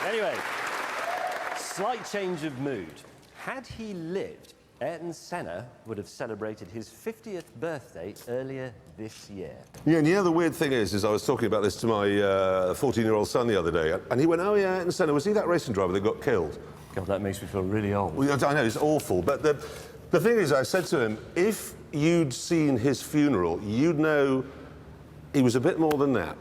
Anyway, slight change of mood. Had he lived, Ayrton Senna would have celebrated his 50th birthday earlier this year. Yeah, and you know the weird thing is I was talking about this to my 14-year-old son the other day, and he went, oh yeah, Ayrton Senna, was he that racing driver that got killed? God, that makes me feel really old. Well, I know, it's awful, but the thing is, I said to him, if you'd seen his funeral, you'd know he was a bit more than that.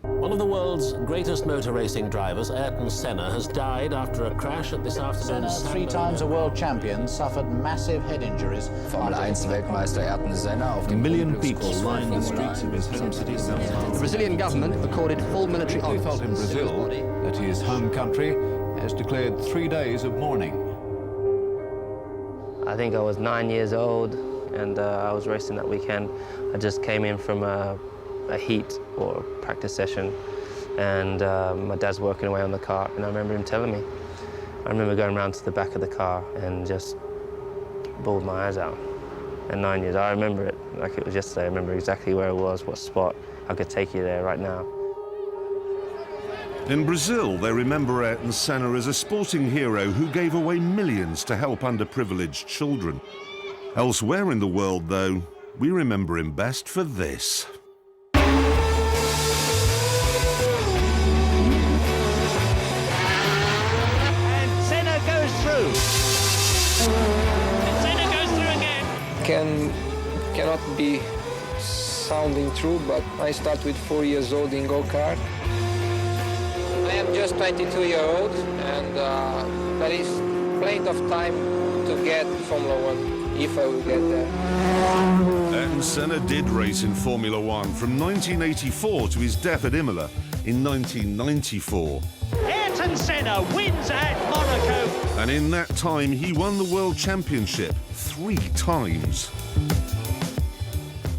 One of the world's greatest motor racing drivers, Ayrton Senna, has died after a crash at this afternoon's... Senna, 3 times a world champion, suffered massive head injuries. Formel 1 Weltmeister Ayrton Senna auf A million people lined the streets of his home city. The Brazilian government accorded full military He felt in Brazil that his home country has declared 3 days of mourning. I think I was 9 years old, and I was racing that weekend. I just came in from a heat or a practice session, and my dad's working away on the car, and I remember him telling me. I remember going around to the back of the car and just bawled my eyes out. At 9 years, I remember it like it was yesterday. I remember exactly where it was, what spot. I could take you there right now. In Brazil, they remember Ayrton Senna as a sporting hero who gave away millions to help underprivileged children. Elsewhere in the world, though, we remember him best for this. Cannot be sounding true, but I start with 4 years old in go-kart. I am just 22-year-old, and there is plenty of time to get Formula 1, if I will get there. Ayrton Senna did race in Formula 1 from 1984 to his death at Imola in 1994. Ayrton Senna wins at Monaco. And in that time, he won the World Championship 3 times.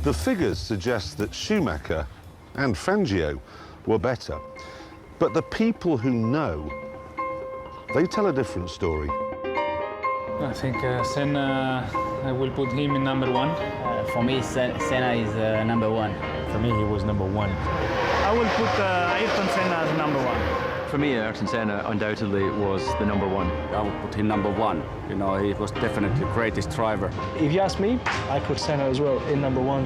The figures suggest that Schumacher and Fangio were better. But the people who know, they tell a different story. I think Senna, I will put him in number 1. For me, Senna is number 1. For me, he was number 1. I will put Ayrton Senna as number 1. For me, Ayrton Senna undoubtedly was the number 1. I would put him number 1. You know, he was definitely the greatest driver. If you ask me, I put Senna as well in number 1.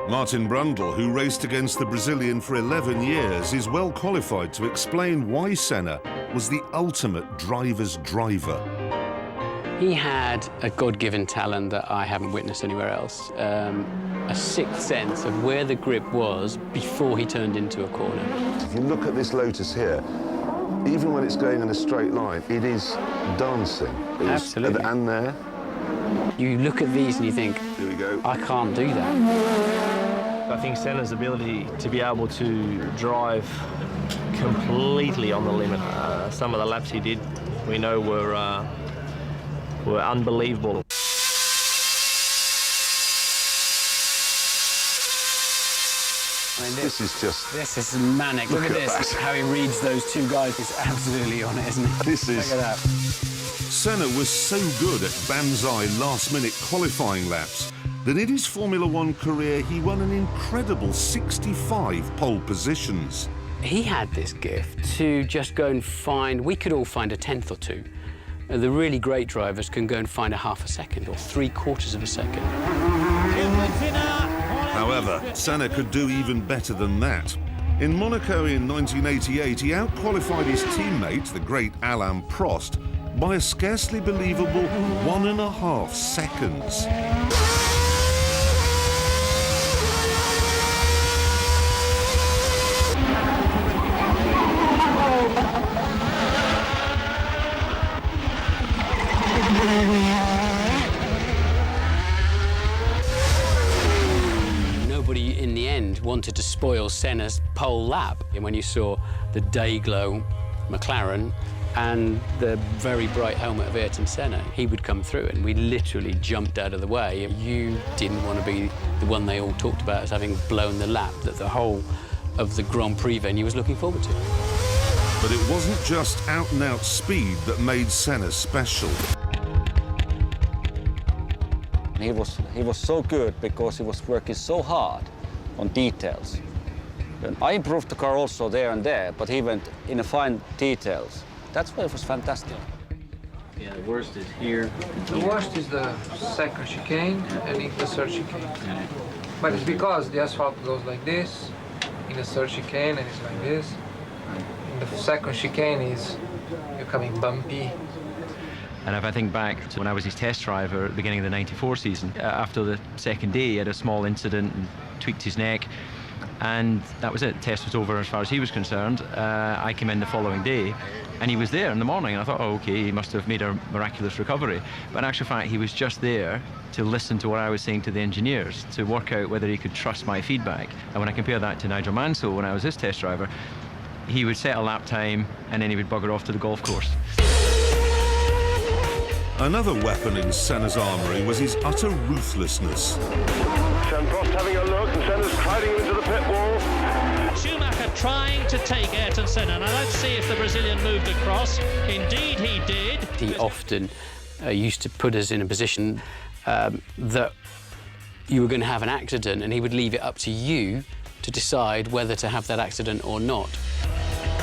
Martin Brundle, who raced against the Brazilian for 11 years, is well qualified to explain why Senna was the ultimate driver's driver. He had a God-given talent that I haven't witnessed anywhere else. A sixth sense of where the grip was before he turned into a corner. If you look at this Lotus here, even when it's going in a straight line, it is dancing. Absolutely. And there. You look at these and you think, here we go. I can't do that. I think Senna's ability to be able to drive completely on the limit. Some of the laps he did, we know, were unbelievable. This is just... This is manic. Look at this, how he reads those 2 guys. He's absolutely on it, isn't he? This is... Look at that. Senna was so good at banzai last-minute qualifying laps that in his Formula 1 career he won an incredible 65 pole positions. He had this gift to just go and find... We could all find a tenth or 2. The really great drivers can go and find a half a second or 3/4 of a second. However, Senna could do even better than that. In Monaco in 1988, he outqualified his teammate, the great Alain Prost, by a scarcely believable 1.5 seconds. Nobody in the end wanted to spoil Senna's pole lap. And when you saw the day-glow McLaren and the very bright helmet of Ayrton Senna, he would come through and we literally jumped out of the way. You didn't want to be the one they all talked about as having blown the lap that the whole of the Grand Prix venue was looking forward to. But it wasn't just out-and-out speed that made Senna special. He was so good because he was working so hard on details. I improved the car also there and there, but he went in the fine details. That's why it was fantastic. Yeah, the worst is here. The worst is the second chicane and in the third chicane. Yeah. But it's because the asphalt goes like this, in the third chicane, and it's like this. In the second chicane is becoming bumpy. And if I think back to when I was his test driver at the beginning of the '94 season, after the second day, he had a small incident and tweaked his neck. And that was it. The test was over as far as he was concerned. I came in the following day, and he was there in the morning. And I thought, oh, okay, he must have made a miraculous recovery. But in actual fact, he was just there to listen to what I was saying to the engineers, to work out whether he could trust my feedback. And when I compare that to Nigel Mansell, when I was his test driver, he would set a lap time, and then he would bugger off to the golf course. Another weapon in Senna's armoury was his utter ruthlessness. Prost having a look, and Senna's crowding into the pit wall. Schumacher trying to take Ayrton Senna, and let's see if the Brazilian moved across. Indeed he did. He often used to put us in a position that you were going to have an accident, and he would leave it up to you to decide whether to have that accident or not.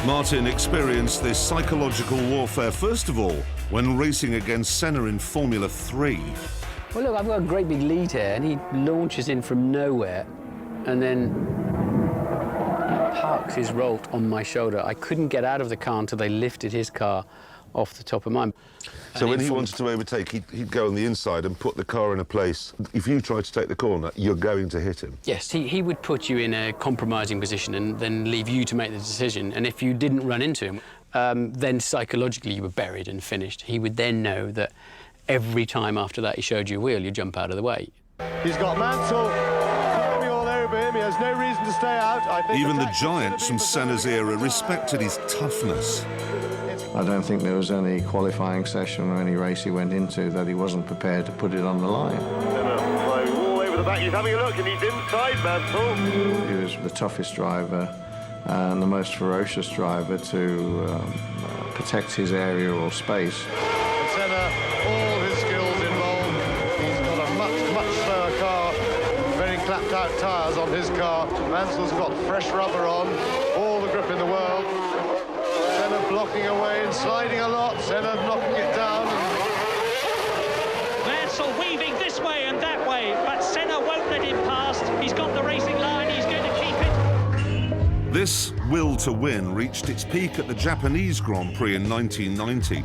Martin experienced this psychological warfare, first of all, when racing against Senna in Formula 3. Well, look, I've got a great big lead here, and he launches in from nowhere and then parks his Rolt on my shoulder. I couldn't get out of the car until they lifted his car off the top of mine. So when he wanted to overtake, he'd go on the inside and put the car in a place. If you tried to take the corner, you're going to hit him. Yes, he would put you in a compromising position and then leave you to make the decision. And if you didn't run into him, then psychologically you were buried and finished. He would then know that every time after that he showed you a wheel, you jump out of the way. He's got Mansell climbing all over him. He has no reason to stay out. I think even the giants from Senna's era respected his toughness. I don't think there was any qualifying session or any race he went into that he wasn't prepared to put it on the line. Senna flying all over the back. He's having a look, and he's inside Mansell. He was the toughest driver and the most ferocious driver to protect his area or space. Senna, all his skills involved. He's got a much slower car, very clapped out tyres on his car. Mansell's got fresh rubber on, all the grip in the world. Senna blocking away and sliding a lot, Senna knocking it down. Mansell weaving this way and that way, but Senna won't let him past. He's got the racing line, he's going to keep it. This will to win reached its peak at the Japanese Grand Prix in 1990.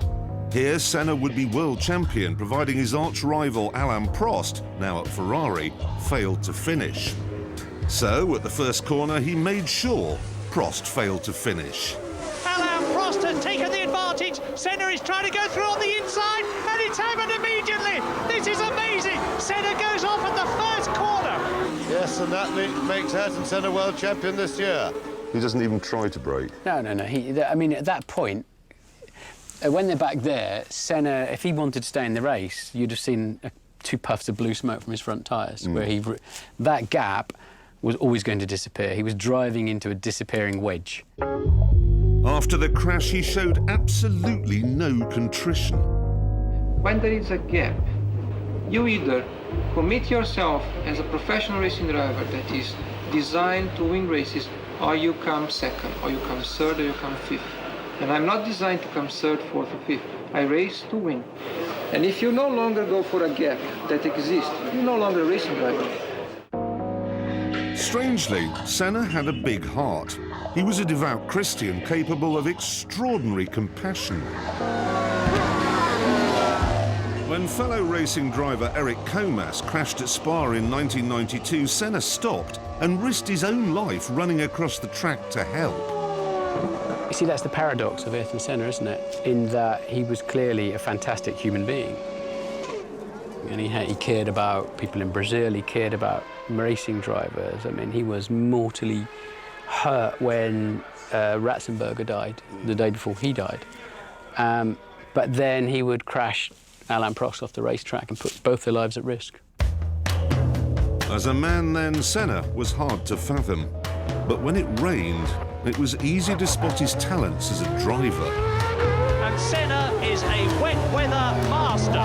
Here, Senna would be world champion, providing his arch-rival Alain Prost, now at Ferrari, failed to finish. So, at the first corner, he made sure Prost failed to finish. Alain Prost has taken the advantage. Senna is trying to go through on the inside, and it's Hammond immediately. This is amazing. Senna goes off at the first corner. Yes, and that makes Ayrton Senna world champion this year. He doesn't even try to brake. No. I mean, at that point, when they're back there, Senna, if he wanted to stay in the race, you'd have seen 2 puffs of blue smoke from his front tyres, where that gap was always going to disappear. He was driving into a disappearing wedge. After the crash, he showed absolutely no contrition. When there is a gap, you either commit yourself as a professional racing driver that is designed to win races, or you come second, or you come third, or you come fifth. And I'm not designed to come third, fourth, or fifth. I race to win. And if you no longer go for a gap that exists, you're no longer a racing driver. Strangely, Senna had a big heart. He was a devout Christian capable of extraordinary compassion. When fellow racing driver Eric Comas crashed at Spa in 1992, Senna stopped and risked his own life running across the track to help. You see, that's the paradox of Ayrton Senna, isn't it? In that he was clearly a fantastic human being. And he cared about people in Brazil, he cared about racing drivers. I mean, he was mortally hurt when Ratzenberger died, the day before he died. But then he would crash Alain Prost off the racetrack and put both their lives at risk. As a man then, Senna was hard to fathom. But when it rained, it was easy to spot his talents as a driver. And Senna is a wet weather master.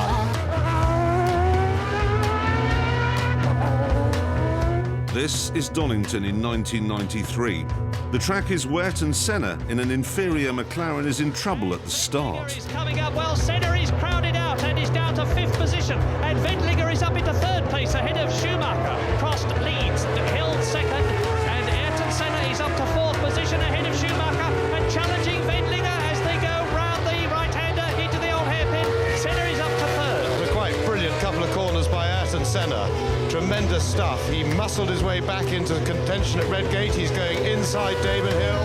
This is Donington in 1993. The track is wet and Senna, in an inferior McLaren, is in trouble at the start. He's coming up well. Senna is crowded out and is down to 5th position. And Wendlinger is up into 3rd place ahead of Schumacher. Prost leads, Hill 2nd. And Ayrton Senna is up to 4th position ahead of Schumacher and challenging Wendlinger as they go round the right-hander into the old hairpin. Senna is up to 3rd. A quite brilliant couple of corners by Ayrton Senna. Tremendous stuff. He muscled his way back into contention at Redgate. He's going inside Damon Hill,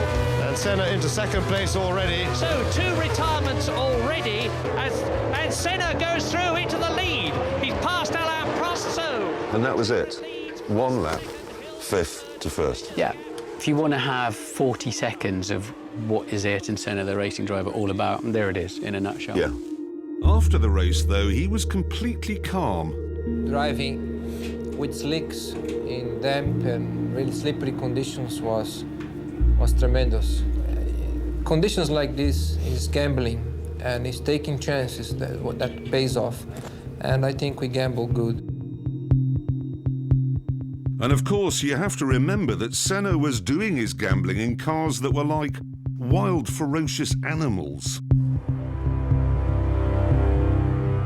and Senna into 2nd place already. So 2 retirements already, and Senna goes through into the lead. He's passed Alain Prost, so... And that was it. 1 lap, 5th to 1st. Yeah. If you want to have 40 seconds of what is Ayrton Senna, the racing driver, all about, there it is, in a nutshell. Yeah. After the race, though, he was completely calm. Driving with slicks in damp and really slippery conditions was tremendous. Conditions like this is gambling and is taking chances that pays off. And I think we gamble good. And of course, you have to remember that Senna was doing his gambling in cars that were like wild, ferocious animals.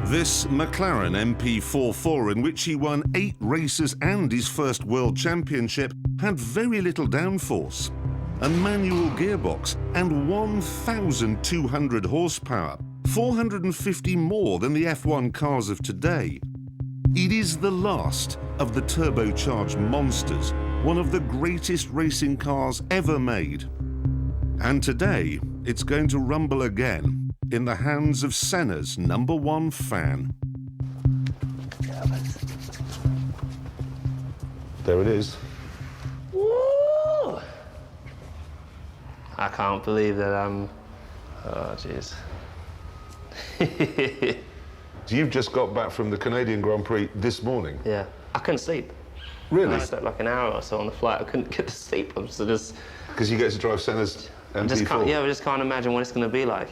This McLaren MP44, in which he won 8 races and his first world championship, had very little downforce, a manual gearbox and 1,200 horsepower, 450 more than the F1 cars of today. It is the last of the turbocharged monsters, one of the greatest racing cars ever made. And today, it's going to rumble again in the hands of Senna's #1 fan. There it is. Woo! I can't believe that I'm... Oh, jeez. You've just got back from the Canadian Grand Prix this morning? Yeah. I couldn't sleep. Really? I slept like an hour or so on the flight. I couldn't get to sleep. I'm just... Because you get to drive Senna's MP4? I just can't imagine what it's going to be like.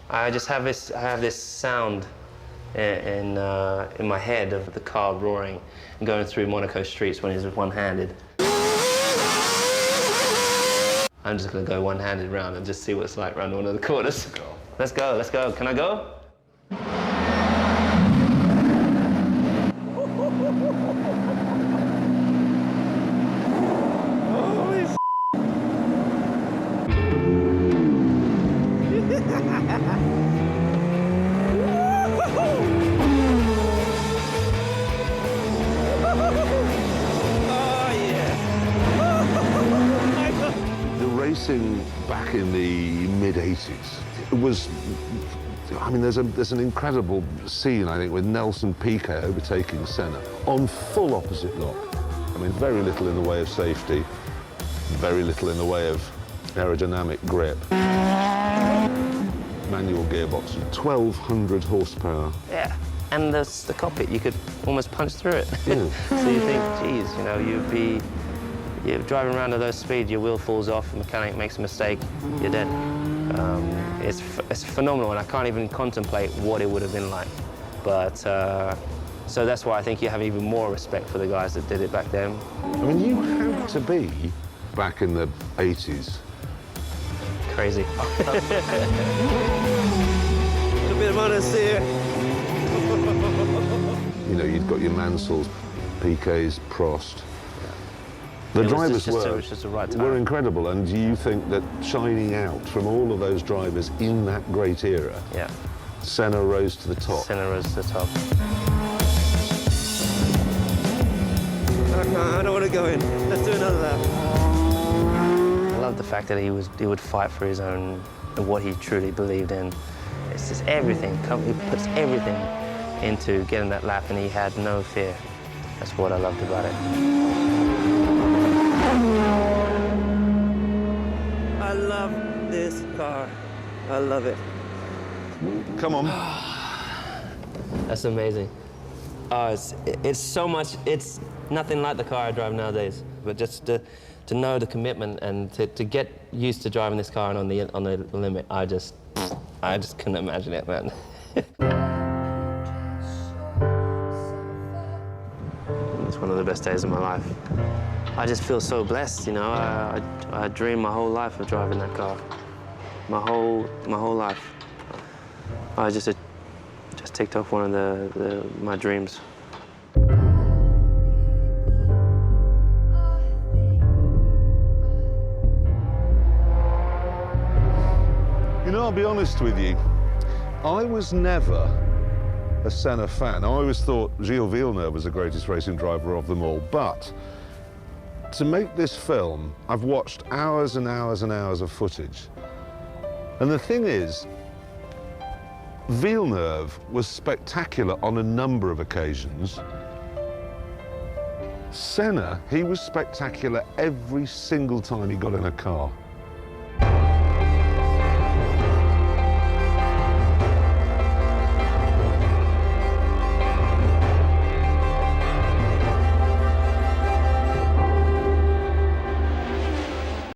I have this sound in my head of the car roaring and going through Monaco streets when he's one-handed. I'm just going to go one-handed round and just see what it's like around one of the corners. Let's go, let's go. Can I go? Back in the mid-80s, it was, I mean, there's an incredible scene, I think, with Nelson Piquet overtaking Senna on full opposite lock. I mean, very little in the way of safety, very little in the way of aerodynamic grip. Manual gearbox, 1,200 horsepower. Yeah, and the cockpit, you could almost punch through it. Yeah. So you think, geez, you know, you're driving around at those speeds, your wheel falls off, the mechanic makes a mistake, you're dead. It's phenomenal, and I can't even contemplate what it would have been like. But, so that's why I think you have even more respect for the guys that did it back then. I mean, you had to be, back in the 80s. Crazy. A bit of honesty here. You know, you've got your Mansells, Piquets, Prost. The drivers were incredible, and do you think that shining out from all of those drivers in that great era, yeah, Senna rose to the top? Senna rose to the top. I don't want to go in. Let's do another lap. I love the fact that he would fight for his own, what he truly believed in. It's just everything. He puts everything into getting that lap, and he had no fear. That's what I loved about it. I love this car. I love it. Come on. That's amazing. It's so much, it's nothing like the car I drive nowadays. But just to know the commitment and to get used to driving this car and on the limit, I just couldn't imagine it, man. This was one of the best days of my life. I just feel so blessed, you know. I dreamed my whole life of driving that car. My whole life. I just ticked off one of my dreams. You know, I'll be honest with you, I was never a Senna fan. I always thought Gilles Villeneuve was the greatest racing driver of them all, but to make this film, I've watched hours and hours and hours of footage. And the thing is, Villeneuve was spectacular on a number of occasions. Senna, he was spectacular every single time he got in a car.